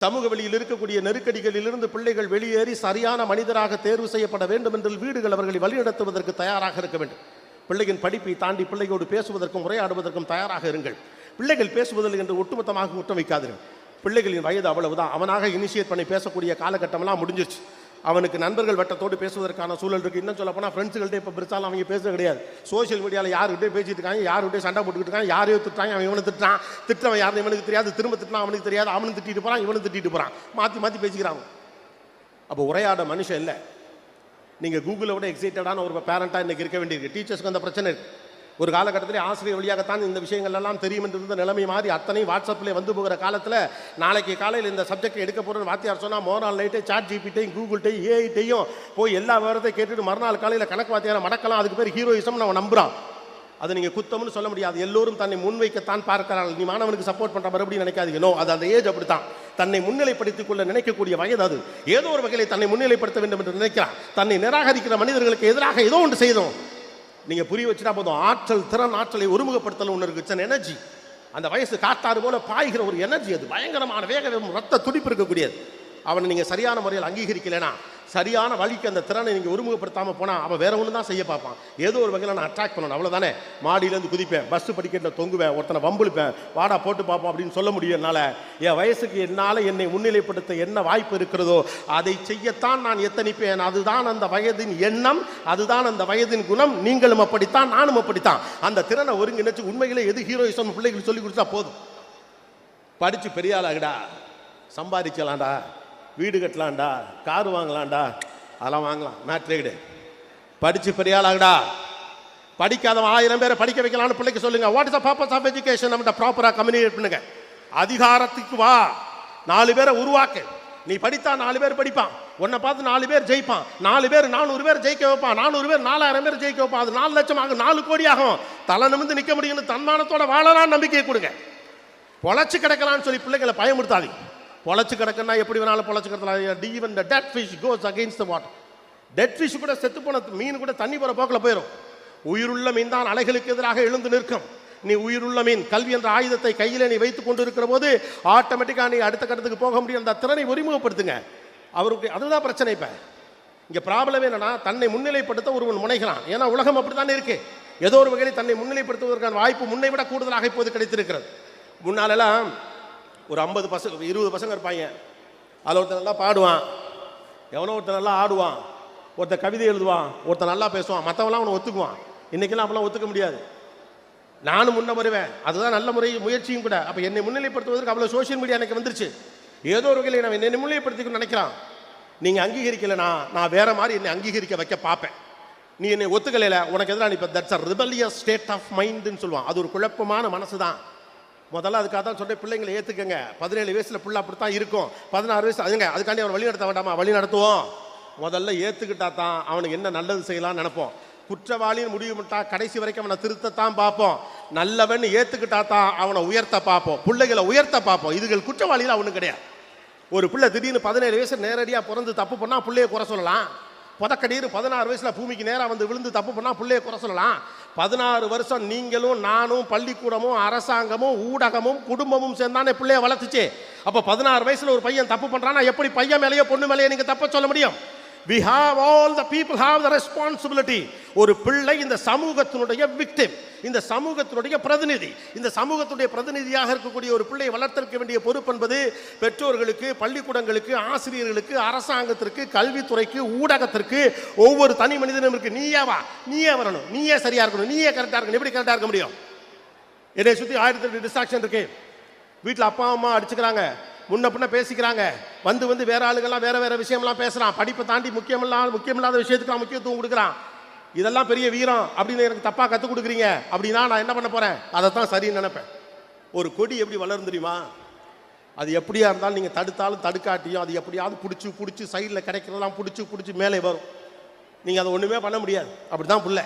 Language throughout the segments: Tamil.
சமூக வெளியில் இருக்கக்கூடிய நெருக்கடிகளிலிருந்து பிள்ளைகள் வெளியேறி சரியான மனிதராக தேர்வு செய்யப்பட வேண்டும் என்று வீடுகள் அவர்களை வழிநடத்துவதற்கு தயாராக இருக்க வேண்டும். பிள்ளையின் படிப்பை தாண்டி பிள்ளையோடு பேசுவதற்கும் உரையாடுவதற்கும் தயாராக இருங்கள். பிள்ளைகள் பேசுவதில் என்று ஒட்டுமொத்தமாக குற்றம் வைக்காதீர்கள். பிள்ளைகளின் வயது அவ்வளவுதான். அவனாக இனிஷியேட் பண்ணி பேசக்கூடிய காலகட்டமெல்லாம் முடிஞ்சிருச்சு. அவனுக்கு நண்பர்கள் வட்டத்தோடு பேசுவதற்கான சூழல் இருக்குது. இன்னும் சொல்ல போனால் ஃப்ரெண்ட்ஸுகள்கிட்ட இப்போ பெருசாலும் அவங்க பேசுறது கிடையாது. சோஷியல் மீடியாவில் யாருக்கிட்டே பேசிட்டு இருக்காங்க, யாருக்கிட்டே சண்டை போட்டுக்கிட்டு இருக்காங்க, யாரையோ திட்டுறாங்க, அவன் இவனை திட்டுறவன் யாரும் இவனுக்கு தெரியாது, திரும்ப திட்டினா அவனுக்கு தெரியாது, அவனும் திட்டிட்டு போகிறான், இவனும் திட்டிட்டு போகிறான், மாற்றி மாற்றி பேசிக்கிறாங்க. அப்போ உரையாட மனுஷன் இல்லை. நீங்கள் கூகுளை விட எக்ஸைட்டடான ஒரு பேரண்ட்டாக இன்றைக்கி இருக்க வேண்டியிருக்கு. டீச்சர்ஸ்க்கு அந்த பிரச்சனை இருக்குது. ஒரு காலகட்டத்திலே ஆசிரியர் வழியாகத்தான் இந்த விஷயங்கள் எல்லாம் தெரியும் என்று இருந்த நிலைமை மாறி அத்தனை வாட்ஸ்அப்பில் வந்து போகிற காலத்தில் நாளைக்கு காலையில் இந்த சப்ஜெக்ட் எடுக்க போகிறேன்னு வாத்தியார் சொன்னால் மறுநாள் நைட்டே சாட் ஜிபிட்டையும் கூகுள்கிட்டையும் ஏஐட்டையும் போய் எல்லா விவரத்தையும் கேட்டுட்டு மறுநாள் காலையில் கணக்கு வாத்தியாரை மடக்கலாம். அதுக்கு பேர் ஹீரோயிசம் நம்ம நம்புகிறோம். அதை நீங்கள் குத்தம்னு சொல்ல முடியாது. எல்லோரும் தன்னை முன்வைக்கத்தான் பார்க்கிறார்கள். நீ மாணவனுக்கு சப்போர்ட் பண்ணுற மறுபடியும் நினைக்காதீங்க. நோ, அது அந்த ஏஜ் அப்படித்தான். தன்னை முன்னிலைப்படுத்திக் கொள்ள நினைக்கக்கூடிய வயது அது. ஏதோ ஒரு வகையில் தன்னை முன்னிலைப்படுத்த வேண்டும் என்று நினைக்கிறான். தன்னை நிராகரிக்கிற மனிதர்களுக்கு எதிராக ஏதோ ஒன்று செய்தோம். நீங்கள் புரிய வச்சுட்டா போதும். ஆற்றல், திறன், ஆற்றலை ஒருமுகப்படுத்தல் ஒன்று இருக்கு. It's energy. அந்த வயசு காத்தாறு போல பாய்கிற ஒரு எனர்ஜி. அது பயங்கரமான வேக ரத்த துடிப்பு இருக்கக்கூடியது. அவனை நீங்கள் சரியான முறையில் அங்கீகரிக்கலைன்னா, சரியான வழிக்கு அந்த திறனை நீங்கள் ஒருமுகப்படுத்தாமல் போனால் அவன் வேற ஒன்று தான் செய்ய பார்ப்பான். ஏதோ ஒரு வகையில் நான் அட்ராக்ட் பண்ணணும், அவ்வளோதானே. மாடியிலேருந்து குதிப்பேன், பஸ் படிக்கட்டில் தொங்குவேன், ஒருத்தனை வம்புழுப்பேன், வாடா போட்டு பார்ப்போம் அப்படின்னு சொல்ல முடியும் என்னால். என் வயசுக்கு என்னால் என்னை முன்னிலைப்படுத்த என்ன வாய்ப்பு இருக்கிறதோ அதை செய்யத்தான் நான் எத்தனிப்பேன். அதுதான் அந்த வயதின் எண்ணம், அதுதான் அந்த வயதின் குணம். நீங்களும் அப்படித்தான், நானும் அப்படித்தான். அந்த திறனை ஒருங்கிணைச்சு உண்மையிலே எது ஹீரோயிசம் பிள்ளைகளுக்கு சொல்லி கொடுத்தா போதும். படித்து பெரிய ஆளாகடா, சம்பாதிக்கலாம்டா, வீடு கட்டலாம்டா, கார் வாங்கலாம்டா, அதெல்லாம் வாங்கலாம், மேட்ரே கிடையாது. படித்து பெரிய ஆளாகடா. படிக்காதவன் 1000 பேரை படிக்க வைக்கலாம்னு பிள்ளைக்கு சொல்லுங்க. What is the purpose of education? நம்ம ப்ராப்பராக கம்யூனிகேட் பண்ணுங்க. அதிகாரத்துக்கு வா, 4 பேரை உருவாக்கு. நீ படித்தா 4 பேர் படிப்பான், உன்னை பார்த்து 4 பேர் ஜெயிப்பான், 4 பேர் 400 பேர் ஜெயிக்க வைப்பான், 400 பேர் 4000 பேர் ஜெயிக்க வைப்பான். அது 4 லட்சம் ஆகும், 4 கோடி ஆகும். தலை நிமிர்ந்து நிற்க முடியும்னு தன்மானத்தோட வாழலாம் நம்பிக்கையை கொடுங்க. பொழைச்சு கிடக்கலான்னு சொல்லி பிள்ளைகளை பயமுறுத்தாதீங்க. பொழைச்சு கிடக்குன்னா எப்படி வேணாலும் பொழைச்சு கிடக்கலாம். Even the dead fish goes against the water. Dead fish கூட, செத்து போன மீன் கூட தண்ணி போகிற போக்கில் போயிடும். உயிருள்ள மீன் தான் அலைகளுக்கு எதிராக எழுந்து நிற்கும். நீ உயிருள்ள மீன், கல்வி என்ற ஆயுதத்தை கையில் நீ வைத்துக் கொண்டு இருக்கிற போது ஆட்டோமேட்டிக்காக நீ அடுத்த கட்டத்துக்கு போக முடியும். அந்த திறனை ஒருமுகப்படுத்துங்க. அவருக்கு அதுதான் பிரச்சனை. இப்போ இங்கே ப்ராப்ளமே என்னன்னா, தன்னை முன்னிலைப்படுத்த ஒருவன் முனைகிறான். ஏன்னா உலகம் அப்படி தானே இருக்கு. ஏதோ ஒரு வகையில் தன்னை முன்னிலைப்படுத்துவதற்கான வாய்ப்பு முன்னை விட கூடுதலாக இப்போது கிடைத்திருக்கிறது. முன்னாலெல்லாம் ஒரு 50 பசங்க 20 பசங்க இருப்பாங்க. அதில் ஒருத்தர் நல்லா பாடுவான், எவனோ ஒருத்தர் நல்லா ஆடுவான், ஒருத்தர் கவிதை எழுதுவான், ஒருத்தர் நல்லா பேசுவான், மற்றவெல்லாம் அவனை ஒத்துக்குவான். இன்றைக்கெல்லாம் அப்பெல்லாம் ஒத்துக்க முடியாது. நானும் முன்ன வருவேன், அதுதான் நல்ல முயற்சியும் கூட. அப்போ என்னை முன்னிலைப்படுத்துவதற்கு அவ்வளோ சோஷியல் மீடியா எனக்கு வந்துருச்சு. ஏதோ ஒரு வகையில் நான் என்னை முன்னிலைப்படுத்திக்கணும்னு நினைக்கிறான். நீங்கள் அங்கீகரிக்கலைனா நான் வேற மாதிரி என்னை அங்கீகரிக்க வைக்க பார்ப்பேன். நீ என்னை ஒத்துக்கலையில உனக்கு எதிராக இப்போ that's a rebellious state of மைண்டுன்னு சொல்லுவான். அது ஒரு குழப்பமான மனசு தான். முதல்ல அதுக்காக தான் சொல்கிறேன், பிள்ளைங்களை ஏற்றுக்கங்க. 17 வயசில் பிள்ளை அப்படி தான் இருக்கும். 16 வயசு அதுக்காண்டி அவன் வழி நடத்த வேண்டாமா? வழி நடத்துவோம். முதல்ல ஏற்றுக்கிட்டா தான் அவனுக்கு என்ன நல்லது செய்யலாம்னு நினைப்போம். குற்றவாளின்னு முடிவு பண்ணிட்டா கடைசி வரைக்கும் அவனை திருத்தத்தான் பார்ப்போம். நல்லவன் ஏற்றுக்கிட்டா தான் அவனை உயர்த்த பார்ப்போம், பிள்ளைகளை உயர்த்த பார்ப்போம். இதுகள் குற்றவாளியில் அவனு கிடையாது. ஒரு பிள்ளை திடீர்னு 17 வயசு நேரடியாக பிறந்து தப்பு பண்ணால் பிள்ளையை குறை சொல்லலாம். புதக்கடீர் 16 வயசில் பூமிக்கு நேராக வந்து விழுந்து தப்பு பண்ணால் பிள்ளையை குறை சொல்லலாம். 16 வருஷம் நீங்களும் நானும் பள்ளிக்கூடமும் அரசாங்கமும் ஊடகமும் குடும்பமும் சேர்ந்தானே பிள்ளையை வளர்த்துச்சு. அப்போ 16 வயசில் ஒரு பையன் தப்பு பண்ணுறான்னா எப்படி பையன் மேலேயோ பொண்ணு மேலேயோ நீங்கள் தப்ப சொல்ல முடியும்? We have all the people have the responsibility. ஒரு பிள்ளை இந்த சமூகத்தினுடைய விக்டிம், இந்த சமூகத்தினுடைய பிரதிநிதி. இந்த சமூகத்துடைய பிரதிநிதியாக இருக்கக்கூடிய ஒரு பிள்ளையை வளர்த்திருக்க வேண்டிய பொறுப்பு என்பது பெற்றோர்களுக்கு, பள்ளிக்கூடங்களுக்கு, ஆசிரியர்களுக்கு, அரசாங்கத்திற்கு, கல்வித்துறைக்கு, ஊடகத்திற்கு, ஒவ்வொரு தனி மனிதனும் இருக்கு. நீயே வா, நீயே வரணும், நீயே சரியா இருக்கணும், நீயே கரெக்டாக இருக்கணும். எப்படி கரெக்டாக இருக்க முடியும்? என்னை சுற்றி 1008 டிஸ்ட்ராக்ஷன் இருக்கு. வீட்டில் அப்பா அம்மா அடிச்சுக்கிறாங்க, முன்ன பின்ன பேசிக்கிறாங்க, வந்து வேற ஆளுகள்லாம் வேற விஷயம்லாம் பேசுகிறான். படிப்பை தாண்டி முக்கியமில்லாத விஷயத்துக்குலாம் முக்கியத்துவம் கொடுக்குறான். இதெல்லாம் பெரிய வீரம் அப்படின்னு எனக்கு தப்பாக கற்றுக் கொடுக்குறீங்க அப்படின்னா நான் என்ன பண்ண போகிறேன்? அதைத்தான் சரின்னு நினைப்பேன். ஒரு கொடி எப்படி வளரும் தெரியுமா? அது எப்படியா இருந்தாலும் நீங்கள் தடுத்தாலும் தடுக்காட்டியும் அது எப்படியாவது பிடிச்சி சைடில் கிடைக்கிறதெல்லாம் பிடிச்சி மேலே வரும். நீங்கள் அதை ஒன்றுமே பண்ண முடியாது. அப்படி தான் பிள்ளை.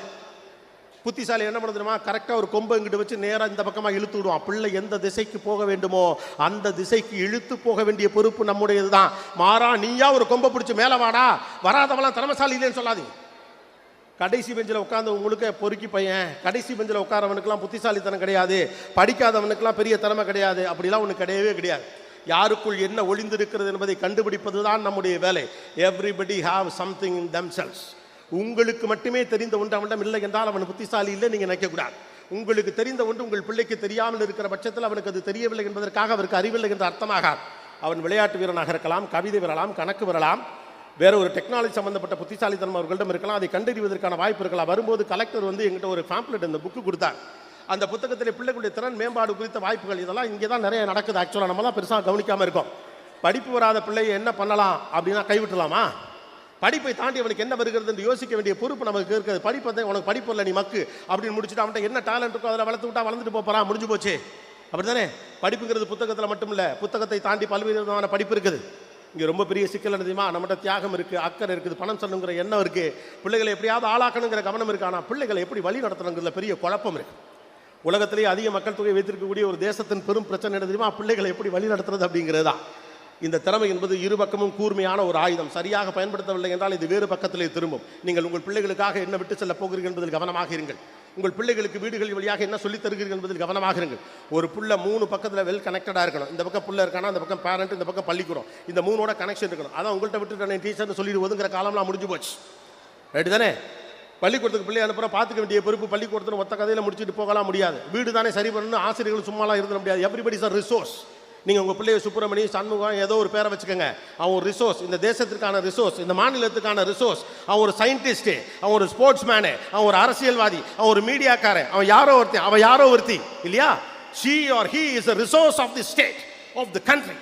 புத்திசாலி என்ன பண்ண தெரியுமா? கரெக்டாக ஒரு கொம்பை இங்கிட்டு வச்சு நேராக இந்த பக்கமாக இழுத்து விடுவான். பிள்ளை எந்த திசைக்கு போக வேண்டுமோ அந்த திசைக்கு இழுத்து போக வேண்டிய பொறுப்பு நம்முடையது தான். மாறா நீயா ஒரு கொம்பை பிடிச்சி மேலே வாடா, வராதவெல்லாம் திறமைசாலி இல்லைன்னு சொல்லாதீங்க. கடைசி பெஞ்சில் உட்கார்ந்தவங்களுக்கு பொறுக்கி பையன், கடைசி பெஞ்சில் உட்காரவனுக்கெல்லாம் புத்திசாலித்தனம் கிடையாது, படிக்காதவனுக்கெல்லாம் பெரிய திறமை கிடையாது, அப்படிலாம் ஒன்று கிடையவே கிடையாது. யாருக்குள் என்ன ஒளிந்திருக்கிறது என்பதை கண்டுபிடிப்பதுதான் நம்முடைய வேலை. Everybody have something in themselves. உங்களுக்கு மட்டுமே தெரிந்த ஒன்று அவனிடம் இல்லை என்றால் அவன் புத்திசாலி இல்லை நீங்கள் நினைக்கக்கூடாது. உங்களுக்கு தெரிந்த ஒன்று உங்கள் பிள்ளைக்கு தெரியாமல் இருக்கிற பட்சத்தில் அவனுக்கு அது தெரியவில்லை என்பதற்காக அவருக்கு அறிவில்லை என்று அர்த்தமாக. அவன் விளையாட்டு வீரனாக இருக்கலாம், கவிதை வரலாம், கணக்கு வரலாம், வேற ஒரு டெக்னாலஜி சம்பந்தப்பட்ட புத்திசாலித்தனம் அவர்களிடம் இருக்கலாம். அதை கண்டறிவதற்கான வாய்ப்பு இருக்கலாம். வரும்போது கலெக்டர் எங்கிட்ட ஒரு பேம்ப்ளெட் இந்த புக்கு கொடுத்தார். அந்த புத்தகத்தில் பிள்ளைகளுடைய திறன் மேம்பாடு குறித்த வாய்ப்புகள் இதெல்லாம் இங்கே தான் நிறைய நடக்குது. ஆக்சுவலாக நம்ம தான் பெருசாக கவனிக்காமல் இருக்கோம். படிப்பு வராத பிள்ளையை என்ன பண்ணலாம் அப்படின்னா கைவிட்டலாமா? படிப்பை தாண்டி அவனுக்கு என்ன வருகிறது என்று யோசிக்க வேண்டிய பொறுப்பு நமக்கு இருக்குது. படிப்பை உனக்கு படிப்பு இல்லை, நீ மக்கு அப்படின்னு முடிச்சுட்டு அவன்கிட்ட என்ன டேலண்ட் இருக்கோ அதில் வளர்த்து விட்டா வளர்ந்துட்டு போகிறான், முடிஞ்சு போச்சு. அப்படி தானே? படிப்புங்கிறது புத்தகத்தில் மட்டும் இல்லை, புத்தகத்தை தாண்டி பல்வேறு விதமான படிப்பு இருக்குது. இங்கே ரொம்ப பெரிய சிக்கல் தெரியுமா? நம்மகிட்ட தியாகம் இருக்குது, அக்கறை இருக்குது, பணம் சொல்லணுங்கிற எண்ணம் இருக்குது, பிள்ளைகளை எப்படியாவது ஆளாக்கணுங்கிற கவனம் இருக்குது. ஆனால் பிள்ளைகளை எப்படி வழி நடத்தணுங்கிறதுல பெரிய குழப்பம் இருக்குது. உலகத்திலேயே அதிக மக்கள் தொகை வைத்திருக்கக்கூடிய ஒரு தேசத்தின் பெரும் பிரச்சனை என்ன தெரியுமா? பிள்ளைகளை எப்படி வழி நடத்துறது அப்படிங்கிறது தான். இந்த திறமை என்பது இரு பக்கமும் கூர்மையான ஒரு ஆயுதம். சரியாக பயன்படுத்தவில்லை என்றால் இது வேறு பக்கத்திலே திரும்பும். நீங்கள் உங்கள் பிள்ளைகளுக்காக என்ன விட்டு செல்ல போகிறீர்கள் என்பதில் கவனமாக இருங்கள். உங்கள் பிள்ளைகளுக்கு வீடுகள் வழியாக என்ன சொல்லித் தருகிறீர்கள் என்பதில் கவனமாக இருங்கள். ஒரு புள்ள 3 பக்கத்தில் வெல் கனெக்டடாக இருக்கணும். இந்த பக்கம் புள்ள இருக்கானா, இந்த பக்கம் பேரண்ட், இந்த பக்கம் பள்ளிக்கூடம், இந்த 3ஓட கனெக்ஷன் இருக்கணும். அதான் உங்கள்கிட்ட விட்டு டீச்சர்னு சொல்லிட்டு ஒதுங்கிற காலம்லாம் முடிஞ்சு போச்சு. ரைட்டு தானே? பள்ளிக்கூடத்துக்கு பிள்ளை அனுப்புகிறோம், பார்த்துக்க வேண்டிய பொறுப்பு பள்ளிக்கூடத்தில் மொத்த கதையில் முடிச்சுட்டு போகலாம் முடியாது. வீடு தானே சரி பண்ணணும், ஆசிரியர்கள் சும்மாலாம் இருந்துட முடியாது. Everybody is a resource. நீங்கள் உங்கள் பிள்ளைய சுப்பிரமணி, சண்முகம் ஏதோ ஒரு பேரை வச்சுக்கோங்க. அவன் ஒரு ரிசோர்ஸ், இந்த தேசத்திற்கான ரிசோர்ஸ், இந்த மாநிலத்துக்கான ரிசோர்ஸ். அவன் ஒரு சயின்டிஸ்ட்டு, அவன் ஒரு ஸ்போர்ட்ஸ் மேனு, அவன் ஒரு அரசியல்வாதி, அவன் ஒரு மீடியாக்காரன், அவன் யாரோ ஒருத்தி இல்லையா? she or he is a resource of the state, of the country.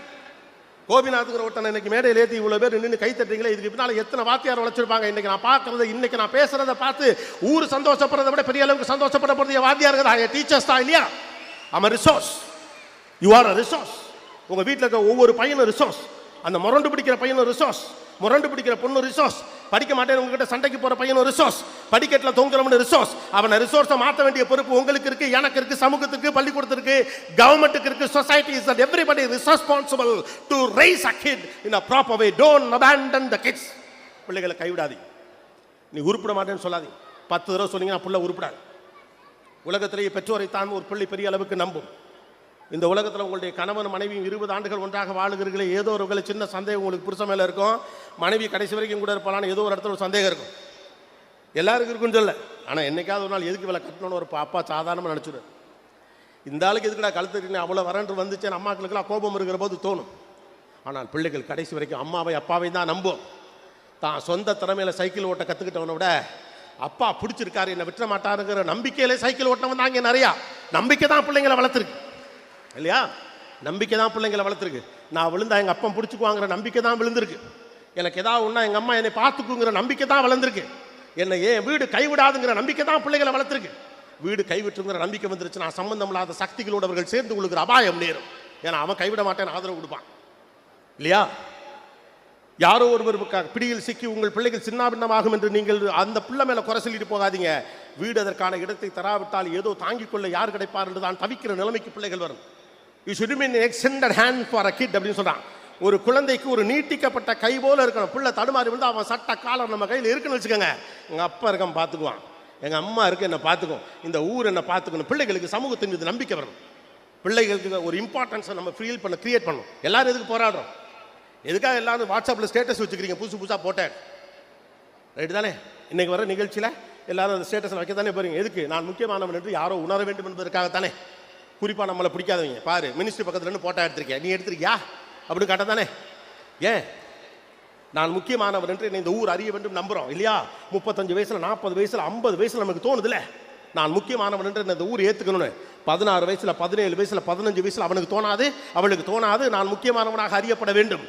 கோபிநாத்துங்கிற ஒருத்தனை இன்னைக்கு மேடையில் ஏற்றி இவ்வளோ பேர் நின்று கை தட்டுறீங்களே, இதுக்கு பின்னால் எத்தனை வாத்தியார் உழைச்சிருப்பாங்க. இன்னைக்கு நான் பார்க்கறது, இன்னைக்கு நான் பேசுறதை பார்த்து ஊர் சந்தோஷப்படுறதை விட பெரிய அளவுக்கு சந்தோஷப்பட போகிறது வாத்தியார்கள் தான், டீச்சர்ஸ் தான் இல்லையா? அவன் resource. You are a resource. உங்கள் வீட்டில் இருக்க ஒவ்வொரு பையனும் ரிசோர்ஸ். அந்த முரண்டு பிடிக்கிற பையனும் ரிசோர்ஸ், முரண்டு பிடிக்கிற பொண்ணு ரிசோர்ஸ், படிக்க மாட்டேன் உங்ககிட்ட சண்டைக்கு போகிற பையனும் ரிசோர்ஸ், படிக்கட்டில் தொங்குறவனு ரிசோர்ஸ். அவனை ரிசோர்ஸை மாற்ற வேண்டிய பொறுப்பு உங்களுக்கு இருக்கு, எனக்கு இருக்கு, சமூகத்துக்கு, பள்ளிக்கூடத்திற்கு, கவர்மெண்ட்டுக்கு இருக்கு. Society is that everybody is responsible to rice a kid in a proper way. Don't abandon the kids. பிள்ளைகளை கைவிடாதீங்க. நீ உருப்பிட மாட்டேன்னு சொல்லாதீங்க. 10 தடவை சொன்னீங்கன்னா பிள்ளை உருப்பிடாது. உலகத்திலேயே பெற்றோரை தான் ஒரு பிள்ளை பெரிய அளவுக்கு நம்பும். இந்த உலகத்தில் உங்களுடைய கணவன் மனைவியும் 20 ஆண்டுகள் ஒன்றாக வாழுகிறீர்களே, ஏதோ ஒரு சின்ன சந்தேகம் உங்களுக்கு புருஷன் மேலே இருக்கும். மனைவி கடைசி வரைக்கும் கூட இருப்பாளான்னு ஏதோ ஒரு இடத்துல ஒரு சந்தேகம் இருக்கும். எல்லாருக்கும் இருக்குன்னு சொல்ல. ஆனால் என்னைக்காவது ஒரு நாள் எதுக்கு இவளை கட்டணும்னு ஒரு அப்பா சாதாரணமாக நினச்சிடுவேன். இந்த ஆளுக்கு எதுக்குடா கழுத்துட்டு அவ்வளோ வரன்று வந்துச்சேன் அம்மாக்களுக்கெல்லாம் கோபம் இருக்கிற போது தோணும். ஆனால் பிள்ளைகள் கடைசி வரைக்கும் அம்மாவை அப்பாவை தான் நம்பும். தான் சொந்த திறமையில சைக்கிள் ஓட்ட கற்றுக்கிட்டவனை விட அப்பா பிடிச்சிருக்காரு என்னை விட்டுற மாட்டாருங்கிற நம்பிக்கையிலே சைக்கிள் ஓட்டினவன் தான் இங்கே நிறையா. நம்பிக்கை தான் பிள்ளைங்களை வளர்த்துருக்கு இல்லையா? நம்பிக்கை தான் பிள்ளைங்களை வளர்த்துருக்கு. நான் விழுந்தா எங்கள் அப்பா பிடிச்சிக்குவாங்கிற நம்பிக்கை தான் விழுந்திருக்கு. எனக்கு ஏதாவது ஒன்றா எங்கள் அம்மா என்னை பார்த்துக்குங்கிற நம்பிக்கை தான் வளர்ந்துருக்கு. என்னை ஏன் வீடு கைவிடாதுங்கிற நம்பிக்கை தான் பிள்ளைகளை வளர்த்துருக்கு. வீடு கைவிட்டுங்கிற நம்பிக்கை வந்துருச்சு, நான் சம்பந்தம் இல்லாத சக்திகளோடு அவர்கள் சேர்ந்து கொள்ளுகிற அபாயம் நேரும். ஏன்னா அவன் கைவிட மாட்டேன்னு ஆதரவு கொடுப்பான் இல்லையா? யாரோ ஒருவர் பிடியில் சிக்கி உங்கள் பிள்ளைகள் சின்னாபின்னமாகும் என்று நீங்கள் அந்த பிள்ளை மேலே குறை சொல்லிட்டு போகாதீங்க. வீடு அதற்கான இடத்தை தராவிட்டால் ஏதோ தாங்கிக் கொள்ள யார் கிடைப்பார் என்று தான் தவிக்கிற நிலைமைக்கு பிள்ளைகள் வரும். You should be an extended hand for a kid அப்படின்னு சொல்றான். ஒரு குழந்தைக்கு ஒரு நீட்டிக்கப்பட்ட கை போல இருக்கணும். பிள்ளை தடுமாறி வந்து அவன் சட்ட காலம் நம்ம கையில் இருக்குன்னு வச்சுக்கோங்க. எங்கள் அப்பா இருக்கான் பார்த்துக்குவான், எங்கள் அம்மா இருக்கு என்னை பார்த்துக்கும், இந்த ஊர் என்ன பார்த்துக்கணும். பிள்ளைகளுக்கு சமூகத்தின் மீது நம்பிக்கை வரணும். பிள்ளைகளுக்கு ஒரு இம்பார்ட்டன்ஸை நம்ம ஃபீல் பண்ண கிரியேட் பண்ணணும். எல்லாரும் எதுக்கு போராடுறோம்? எதுக்காக எல்லாரும் வாட்ஸ்அப்பில் ஸ்டேட்டஸ் வச்சுக்கிறீங்க? புதுசாக போட்டேன் ரைட்டு தானே? இன்னைக்கு வர நிகழ்ச்சியில் எல்லாரும் அந்த ஸ்டேட்டஸில் வைக்க தானே போறீங்க. எதுக்கு? நான் முக்கியமானவன் என்று யாரோ உணர வேண்டும் என்பதற்காகத்தானே. குறிப்பாக நம்மளை பிடிக்காதவங்க பாரு, மினிஸ்ட்ரி பக்கத்துலேருந்து போட்டோ எடுத்திருக்கேன், நீ எடுத்திருக்கியா அப்படின்னு காட்ட தானே. ஏன்? நான் முக்கியமானவர் என்று இந்த ஊர் அறிய வேண்டும் நம்புகிறோம் இல்லையா? 35 வயசில், 40 வயசில், 50 வயசில் நமக்கு தோணுதுல நான் முக்கியமானவன் என்று இந்த ஊர் ஏற்றுக்கணும்னு. 16 வயசில், 17 வயசில், 15 வயசில் அவனுக்கு தோணாது, அவளுக்கு தோணாது நான் முக்கியமானவனாக அறியப்பட வேண்டும்.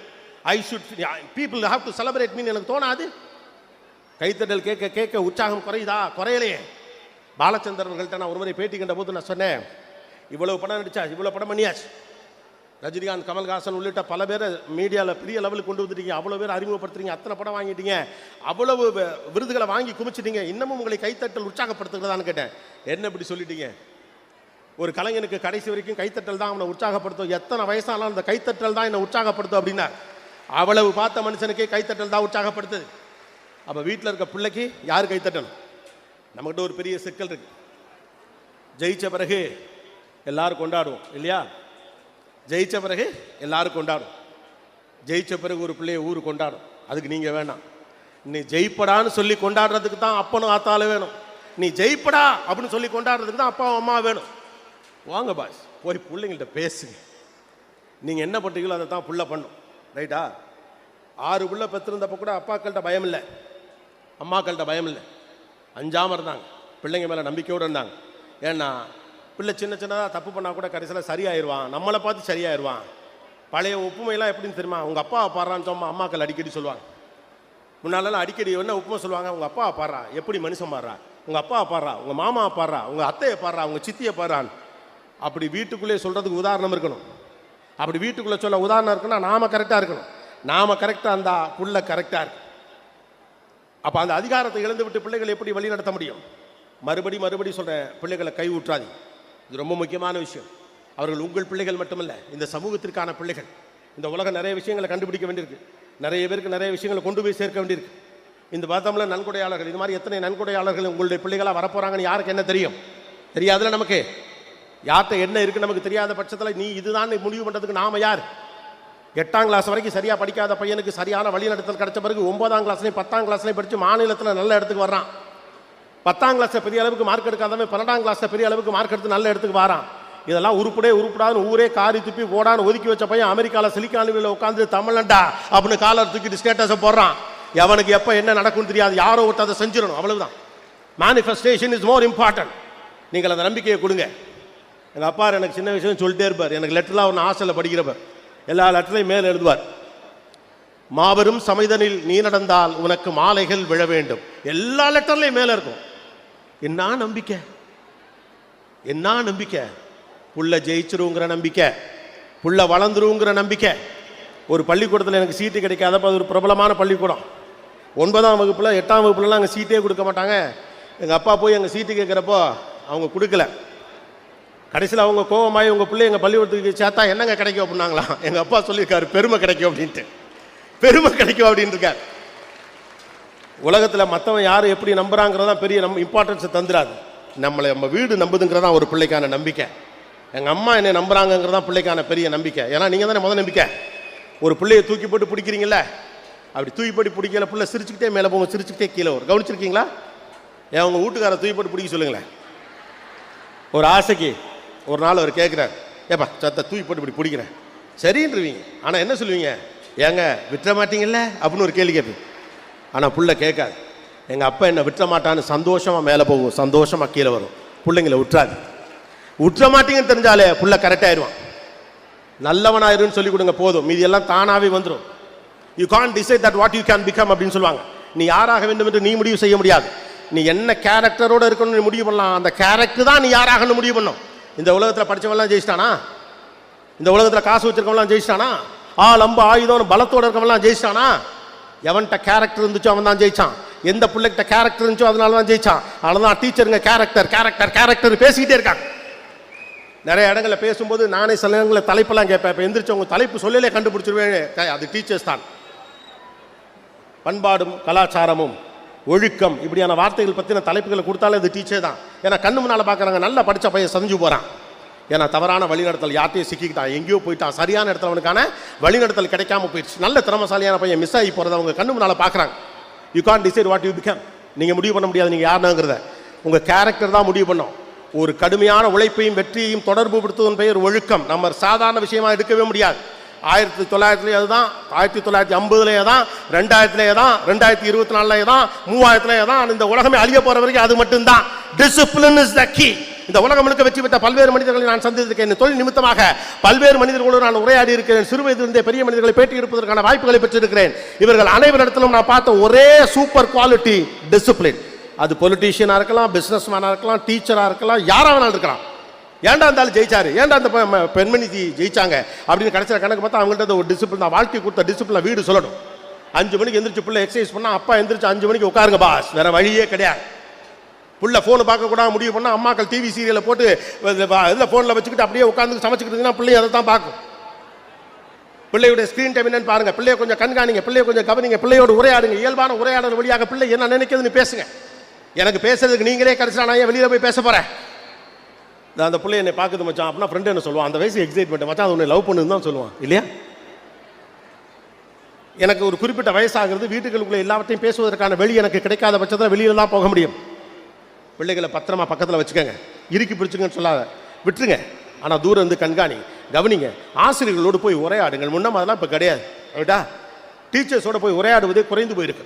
I should people have to celebrate mean எனக்கு தோணாது. கைத்தட்டல் கேட்க கேட்க உற்சாகம் குறையுதா? குறையலையே. பாலச்சந்திரன்கள்ட்ட நான் ஒருமுறை பேட்டி கண்ட போது நான் சொன்னேன், இவ்வளவு படம் நடிச்சா, இவ்வளவு படம் பண்ணியாச்சு, ரஜினிகாந்த், கமல்ஹாசன் உள்ளிட்ட பல பேரை மீடியாவில் பெரிய லெவலுக்கு கொண்டு வந்துட்டீங்க, அவ்வளோ பேர் அறிமுகப்படுத்துறீங்க, அத்தனை படம் வாங்கிட்டீங்க, அவ்வளவு விருதுகளை வாங்கி குமிச்சிட்டீங்க, இன்னமும் உங்களை கைத்தட்டல் உற்சாகப்படுத்துகிறதான்னு கேட்டேன். என்ன இப்படி சொல்லிட்டீங்க? ஒரு கலைஞனுக்கு கடைசி வரைக்கும் கைத்தட்டல் தான் அவனை உற்சாகப்படுத்தும். எத்தனை வயசானாலும் அந்த கைத்தட்டல் தான் என்னை உற்சாகப்படுத்தும் அப்படின்னா, அவ்வளவு பார்த்த மனுஷனுக்கே கைத்தட்டல் தான் உற்சாகப்படுத்துது. அப்போ வீட்டில் இருக்க பிள்ளைக்கு யார் கைத்தட்டணும்? நம்மகிட்ட ஒரு பெரிய சிக்கல் இருக்கு. ஜெயிச்ச பிறகு எல்லாரும் கொண்டாடுவோம் இல்லையா? ஜெயிச்ச பிறகு எல்லாரும் கொண்டாடும். ஜெயிச்ச பிறகு ஒரு பிள்ளைய ஊர் கொண்டாடும். அதுக்கு நீங்கள் வேணாம். நீ ஜெயிப்படான்னு சொல்லி கொண்டாடுறதுக்கு தான் அப்பனும் ஆத்தாலும் வேணும். நீ ஜெயிப்படா அப்படின்னு சொல்லி கொண்டாடுறதுக்கு தான் அப்பாவும் அம்மா வேணும். வாங்க பாஸ், போய் பிள்ளைங்கள்ட்ட பேசுங்க. நீங்கள் என்ன பண்ணுறீங்களோ அதை தான் புள்ள பண்ணும். ரைட்டா? 6 பிள்ளை பெற்றிருந்தப்போ கூட அப்பாக்கள்கிட்ட பயம் இல்லை, அம்மாக்கள்கிட்ட பயம் இல்லை. அஞ்சாமல் இருந்தாங்க, பிள்ளைங்க மேலே நம்பிக்கையோடு இருந்தாங்க. ஏன்னா பிள்ளை சின்ன சின்னதாக தப்பு பண்ணால் கூட கடைசியில் சரியாயிருவான், நம்மளை பார்த்து சரியாயிருவான். பழைய ஒப்புமையெல்லாம் எப்படின்னு தெரியுமா? உங்கள் அப்பாவை பாடுறான்னு சொன்னா அம்மாக்கள் அடிக்கடி சொல்லுவாங்க. முன்னாலெல்லாம் அடிக்கடி என்ன ஒப்புமை சொல்லுவாங்க? உங்கள் அப்பாவை பாடுறா, எப்படி மனுஷன் பாடுறா, உங்கள் அப்பாவை பாடுறா, உங்கள் மாமாவை பாடுறா, உங்கள் அத்தையை பாடுறா, உங்கள் சித்தியை பாடுறான்னு. அப்படி வீட்டுக்குள்ளே சொல்கிறதுக்கு உதாரணம் இருக்கணும். அப்படி வீட்டுக்குள்ளே சொல்ல உதாரணம் இருக்குன்னா நாம் கரெக்டாக இருக்கணும். நாம் கரெக்டாக அந்த புள்ள கரெக்டாக இருக்கு. அப்போ அந்த அதிகாரத்தை இழந்து விட்டு பிள்ளைகளை எப்படி வழி நடத்த முடியும்? மறுபடி சொல்கிறேன், பிள்ளைகளை கை ஊற்றாது. இது ரொம்ப முக்கியமான விஷயம். அவர்கள் உங்கள் பிள்ளைகள் மட்டுமல்ல, இந்த சமூகத்திற்கான பிள்ளைகள். இந்த உலகம் நிறைய விஷயங்களை கண்டுபிடிக்க வேண்டியிருக்கு. நிறைய பேருக்கு நிறைய விஷயங்களை கொண்டு போய் சேர்க்க வேண்டியிருக்கு. இந்த பார்த்தோம்ல நன்கொடையாளர்கள், இது மாதிரி எத்தனை நன்கொடையாளர்கள் உங்களுடைய பிள்ளைகளாக வரப்போகிறாங்கன்னு யாருக்கு என்ன தெரியும்? தெரியாதுல. நமக்கு யார்கிட்ட என்ன இருக்குது நமக்கு தெரியாத பட்சத்தில் நீ இதுதான் முடிவு பண்ணுறதுக்கு நாம் யார்? 8ஆம் கிளாஸ் வரைக்கும் சரியாக படிக்காத பையனுக்கு சரியான வழிநடத்தல் கிடைச்ச பிறகு 9ஆம் கிளாஸ்லேயும் 10ஆம் கிளாஸ்லேயும் படித்து மாநிலத்தில் நல்ல இடத்துக்கு வர்றான். 10ஆம் கிளாஸில் பெரிய அளவுக்கு மார்க் எடுக்காதவன் 12ஆம் கிளாஸில் பெரிய அளவுக்கு மார்க் எடுத்து நல்ல இடத்துக்கு வரான். இதெல்லாம் உருப்படாதுன்னு ஊரே காரி துப்பி ஓடான்னு ஒதுக்கி வச்ச பையன் அமெரிக்காவில் சிலிக்கான் உட்காந்து தமிழ்நாட்டா அப்படின்னு காலர் தூக்கிட்டு ஸ்டேட்டஸை போடுறான். எவனுக்கு எப்போ என்ன நடக்கும்னு தெரியாது. யாரோ ஒருத்தர் அதை செஞ்சிடணும், அவ்வளவுதான். Manifestation is more important. நீங்கள் அந்த நம்பிக்கையை கொடுங்க. எங்கள் அப்பா எனக்கு சின்ன விஷயம் சொல்லிட்டே இருப்பார். எனக்கு லெட்டர்லாம் ஒன்று ஹாஸ்டலில் படிக்கிறப்ப எல்லா லெட்டரையும் மேலே எழுதுவார். மாபெரும் சமைதனில் நீ நடந்தால் உனக்கு மாலைகள் விழ வேண்டும். எல்லா லெட்டர்லையும் மேலே இருக்கும். என்ன நம்பிக்கை, என்ன நம்பிக்கை! புள்ள ஜெயிச்சிருங்கிற நம்பிக்கை, புள்ள வளர்ந்துருங்கிற நம்பிக்கை. ஒரு பள்ளிக்கூடத்தில் எனக்கு சீட்டு கிடைக்காதப்போ, அது ஒரு பிரபலமான பள்ளிக்கூடம். 9ஆம் வகுப்பில் 8ஆம் வகுப்புலலாம் அங்கே சீட்டே கொடுக்க மாட்டாங்க. எங்கள் அப்பா போய் எங்கள் சீட்டு கேட்குறப்போ அவங்க கொடுக்கல. கடைசியில் அவங்க கோவமாயி உங்கள் பிள்ளை எங்கள் பள்ளிக்கூடத்துக்கு சேர்த்தா என்னங்க கிடைக்கும் அப்படின்னாங்களா. எங்கள் அப்பா சொல்லியிருக்காரு, பெருமை கிடைக்கும் அப்படின்ட்டு. பெருமை கிடைக்கும் அப்படின்னு இருக்கார். உலகத்தில் மற்றவன் யார் எப்படி நம்புறாங்கிறதான் பெரிய இம்பார்ட்டன்ஸை தந்துடாது. நம்ம வீடு நம்புதுங்கிறதான் ஒரு பிள்ளைக்கான நம்பிக்கை. எங்கள் அம்மா என்னை நம்புறாங்கிறதான் பிள்ளைக்கான பெரிய நம்பிக்கை. ஏன்னா நீங்கள் தானே முதல் நம்பிக்கை. ஒரு பிள்ளையை தூக்கி போட்டு பிடிக்கிறீங்கள, அப்படி தூக்கி போட்டு பிடிக்கல, பிள்ளை சிரிச்சுக்கிட்டே மேலே போகும், சிரிச்சுக்கிட்டே கீழே வரும். கவனிச்சிருக்கீங்களா? ஏன் உங்கள் வீட்டுக்காரை தூக்கி போட்டு பிடிக்க சொல்லுங்களேன். ஒரு ஆசைக்கு ஒரு நாள் அவர் கேட்குறாரு, ஏப்பா சத்த தூக்கி போட்டு இப்படி பிடிக்கிறேன், சரின்றுவீங்க. ஆனால் என்ன சொல்லுவீங்க? ஏங்க விட்டுற மாட்டீங்கல்ல அப்படின்னு ஒரு கேள்வி கேட்பீங்க. ஆனால் புள்ள கேட்காது. எங்கள் அப்பா என்னை விட்டுற மாட்டான்னு சந்தோஷமாக மேலே போகும், சந்தோஷமாக கீழே வரும். பிள்ளைங்களை விட்டுறாது. விட்டுற மாட்டீங்கன்னு தெரிஞ்சாலே புள்ள கரெக்டாகிடுவான். நல்லவனாயிருன்னு சொல்லி கொடுங்க, போதும், மீதி எல்லாம் தானாகவே வந்துடும். You can't decide that what you can become அப்படின்னு சொல்லுவாங்க. நீ யாராக வேண்டும் என்று நீ முடிவு செய்ய முடியாது. நீ என்ன கேரக்டரோடு இருக்கணும்னு நீ முடிவு பண்ணலாம். அந்த கேரக்டர் தான் நீ யாராகன்னு முடிவு பண்ணும். இந்த உலகத்தில் படித்தவங்களாம் ஜெயிச்சிட்டானா? இந்த உலகத்தில் காசு வச்சிருக்கவங்களாம் ஜெயிச்சிட்டானா? அம்பு ஆயுதம் பலத்தோடு இருக்கவங்களாம் ஜெயிச்சிட்டானா? எவன்கிட்ட கேரக்டர் இருந்துச்சோ அவன் தான் ஜெயிச்சான். எந்த பிள்ளைகிட்ட கேரக்டர் இருந்துச்சோ அதனால தான் ஜெயிச்சான். அதனால தான் டீச்சருங்க கேரக்டர் கேரக்டர் கேரக்டர் பேசிக்கிட்டே இருக்காங்க. நிறைய இடங்களில் பேசும்போது நானே சில இடங்களில் தலைப்பெல்லாம் கேட்பேன். இப்போ எந்திரிச்சு உங்கள் தலைப்பு சொல்லலே கண்டுபிடிச்சிருவேன், அது டீச்சர்ஸ் தான். பண்பாடும் கலாச்சாரமும் ஒழுக்கம் இப்படியான வார்த்தைகள் பற்றின தலைப்புகளை கொடுத்தாலே அது டீச்சர் தான். ஏன்னா கண்ணு முன்னால் பார்க்குறாங்க, நல்லா படித்த பையன் சஞ்சு போகிறான். ஏன்னா தவறான வழிநடத்தல் யார்ட்டையும் சிக்கிக்கிட்டான், எங்கேயோ போயிட்டான், சரியான இடத்துல அவனுக்கான வழிநடத்தல் கிடைக்காம போயிடுச்சு. நல்ல திறமசாலியான பையன் மிஸ் ஆகி போகிறத அவங்க கண்ணு முன்னால் பார்க்குறாங்க. You can't decide what you become. நீங்கள் முடிவு பண்ண முடியாது நீங்கள் யாருனாங்கிறத. உங்கள் கேரக்டர் தான் முடிவு பண்ணோம். ஒரு கடுமையான உழைப்பையும் வெற்றியையும் தொடர்பு படுத்துவதன் பெயர் ஒழுக்கம். நம்ம சாதாரண விஷயமா எடுக்கவே முடியாது. 1900 அதுதான், 1950 தான், 2000 தான், 2024 தான், 3000 தான். இந்த உலகமே அழிய போற வரைக்கும் அது மட்டும்தான். Discipline is the key. இந்த உலகம் முழுக்க வெற்றி பெற்ற பல்வேறு மனிதர்களை நான் சந்தித்திருக்கேன். தொழில் நிமித்தமாக பல்வேறு மனிதர்களோடு நான் உரையாடி இருக்கிறேன். சிறு வயதிலிருந்தே பெரிய மனிதர்களை பேட்டி எடுப்பதற்கான வாய்ப்புகளை பெற்றிருக்கிறேன். இவர்கள் அனைவரிடத்திலும் நான் பார்த்த ஒரே சூப்பர் குவாலிட்டி டிசிப்ளின். அது பொலிட்டீஷியனாக இருக்கலாம், பிஸ்னஸ் மேனாக இருக்கலாம், டீச்சராக இருக்கலாம், யாராக வேணாலும் இருக்கலாம். ஏன்டா இருந்தாலும் ஜெயிச்சாரு, ஏன்டா அந்த பெண்மணி ஜெயிச்சாங்க அப்படின்னு கடைசியில் கணக்கு பார்த்தா அவங்கள்ட்ட ஒரு டிசிப்ளின் தான். வாழ்க்கை கொடுத்த டிசிப்ளின் வீடு சொல்லணும். 5 மணிக்கு எந்திரிச்சு பிள்ளை எக்ஸசைஸ் பண்ணால் அப்பா எந்திரிச்சு 5 மணிக்கு உட்காருங்க பாஸ், வேற வழியே கிடையாது. புள்ள ஃபோனை பார்க்கக்கூடாது முடிவு பண்ணால் அம்மாக்கள் டிவி சீரியலை போட்டு இதில் ஃபோனில் வச்சுக்கிட்டு அப்படியே உட்காந்து சமைச்சிக்கிட்டு பிள்ளைய அதை தான் பார்க்கும். பிள்ளையுடைய ஸ்க்ரீன் டைம் என்னன்னு பாருங்க, பிள்ளைய கொஞ்சம் கண்காணிங்க, பிள்ளைய கொஞ்சம் கவனிங்க, பிள்ளையோடு உரையாடுங்க. இயல்பான உரையாடல் வழியாக பிள்ளை என்ன நினைக்கிறதுன்னு பேசுங்க. எனக்கு பேசுறதுக்கு நீங்களே கடைசியில் நான் ஏன் வெளியில் போய் பேச போகிறேன்? அந்த பிள்ளை என்னை பார்க்குது மச்சான் அப்படின்னா ஃப்ரெண்டு என்ன சொல்லுவான், அந்த வயசு எக்ஸைட்மெண்ட் மச்சான் அது உன்னை லவ் பண்ணுன்னு தான் சொல்லுவான் இல்லையா. எனக்கு ஒரு குறிப்பிட்ட வயசாகிறது, வீட்டுகளுக்குள்ள எல்லாவற்றையும் பேசுவதற்கான வெளி எனக்கு கிடைக்காத பட்சத்தில் வெளியில தான் போக முடியும். பிள்ளைகளை பத்திரமா பக்கத்தில் வச்சுக்கோங்க, இறுக்கி பிடிச்சுங்கன்னு சொல்லாத, விட்டுருங்க. ஆனால் தூரம் இருந்து கண்காணி, கவனிங்க. ஆசிரியர்களோடு போய் உரையாடுங்கள். முன்ன அதெல்லாம் இப்போ கிடையாது ரைட்டா. டீச்சர்ஸோட போய் உரையாடுவதே குறைந்து போயிருக்கு.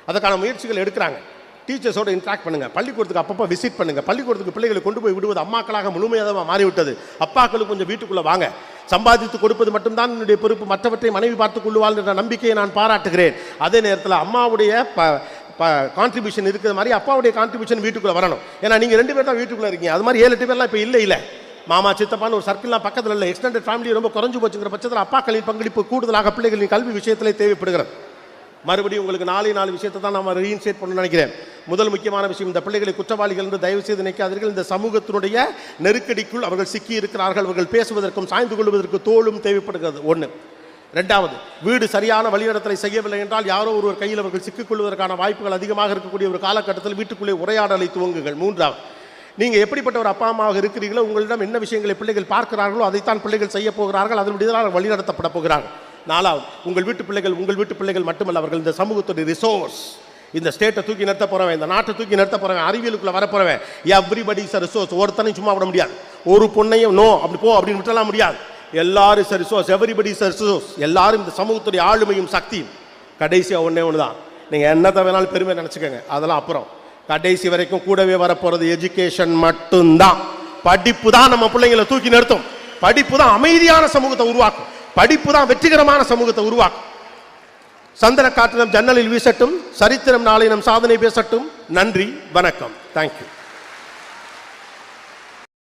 அதுக்கான முயற்சிகள் எடுக்கிறாங்க. டீச்சர்ஸோட இன்ட்ராக்ட் பண்ணுங்க, பள்ளிக்கூடத்துக்கு அப்பப்போ விசிட் பண்ணுங்க. பள்ளிக்கூடத்துக்கு பிள்ளைகளை கொண்டு போய் விடுவது அம்மாக்களாக முழுமையாக மாறிவிட்டது. அப்பாக்களுக்கு கொஞ்சம் வீட்டுக்குள்ள வாங்க. சம்பாதித்து கொடுப்பது மட்டும்தான் என்னுடைய பொறுப்பு, மற்றவற்றை மனைவி பார்த்துக் கொள்ளுவாள் என்ற நம்பிக்கையை நான் பாராட்டுகிறேன். அதே நேரத்தில் அம்மாவுடைய கான்ட்ரிபியூஷன் இருக்கிற மாதிரி அப்பாவுடைய கான்ட்ரிபியூஷன் வீட்டுக்குள்ள வரணும். ஏன்னா நீங்க 2 பேர் தான் வீட்டுக்குள்ள இருக்கீங்க. அது மாதிரி 7-8 பேர்லாம் இப்போ இல்லை. மாமா சித்தப்பான்னு ஒரு சர்க்கிள்லாம் பக்கத்தில் இல்லை. எக்ஸ்டெண்டட் ஃபேமிலி ரொம்ப குறைஞ்சு போச்சுங்கிற பட்சத்தில் அப்பாக்களின் பங்களிப்பு கூடுதலாக பிள்ளைகளின் கல்வி விஷயத்திலே தேவைப்படுகிறது. மறுபடியும் உங்களுக்கு 4 விஷயத்தை தான் நம்ம ரீஇன்ஸ்டேட் பண்ணணும்னு நினைக்கிறேன். முதல் முக்கியமான விஷயம், இந்த பிள்ளைகளை குற்றவாளிகள் என்று தயவு செய்து நினைக்காதீர்கள். இந்த சமூகத்தினுடைய நெருக்கடிக்குள் அவர்கள் சிக்கி இருக்கிறார்கள். அவர்கள் பேசுவதற்கும் சாய்ந்து கொள்வதற்கு தோளும் தேவைப்படுகிறது. 1. 2வது, வீடு சரியான வழிநடத்தலை செய்யவில்லை என்றால் யாரோ ஒருவர் கையில் அவர்கள் சிக்கிக்கொள்வதற்கான வாய்ப்புகள் அதிகமாக இருக்கக்கூடிய ஒரு காலகட்டத்தில் வீட்டுக்குள்ளே உரையாடலை துவங்குங்கள். 3வது, நீங்கள் எப்படிப்பட்ட ஒரு அப்பா அம்மாவாக இருக்கிறீர்களோ, உங்களிடம் என்ன விஷயங்களை பிள்ளைகள் பார்க்கிறார்களோ அதைத்தான் பிள்ளைகள் செய்ய போகிறார்கள். அதனுடைய வழிநடத்தப்பட போகிறார்கள். 4வது, உங்கள் வீட்டு பிள்ளைகள் மட்டுமல்ல, அவர்கள் இந்த சமூகத்துடைய ரிசோர்ஸ். இந்த ஸ்டேட்டை தூக்கி நிறுத்த போறவன், இந்த நாட்டை தூக்கி நிறுத்த போறவன், அறிவியலுக்குள்ள வரப்போறவன், எவ்ரிபடி இஸ் எ ரிசோர்ஸ். ஒருத்தனையும் சும்மா விட முடியாது. ஒரு பொண்ணையும் நோ அப்படி போ அப்படின்னு விட்டலாம் முடியாது. எல்லாரும் is a resource, everybody is a resource. எல்லாரும் இந்த சமூகத்துடைய ஆளுமையும் சக்தியும். கடைசியாக ஒன்று தான், நீங்கள் என்னத்தை வேணாலும் பெருமை நினச்சிக்கோங்க, அதெல்லாம் அப்புறம். கடைசி வரைக்கும் கூடவே வரப்போறது எஜுகேஷன் மட்டும்தான். படிப்பு தான் நம்ம பிள்ளைங்களை தூக்கி நிறுத்தும். படிப்பு தான் அமைதியான சமூகத்தை உருவாக்கும். படிப்பு தான் வெற்றிகரமான சமூகத்தை உருவாக்கும். சந்திர காற்று நம் ஜன்னலில் வீசட்டும். சரித்திரம் நாளை நம் சாதனை பேசட்டும். நன்றி, வணக்கம். தேங்க்யூ.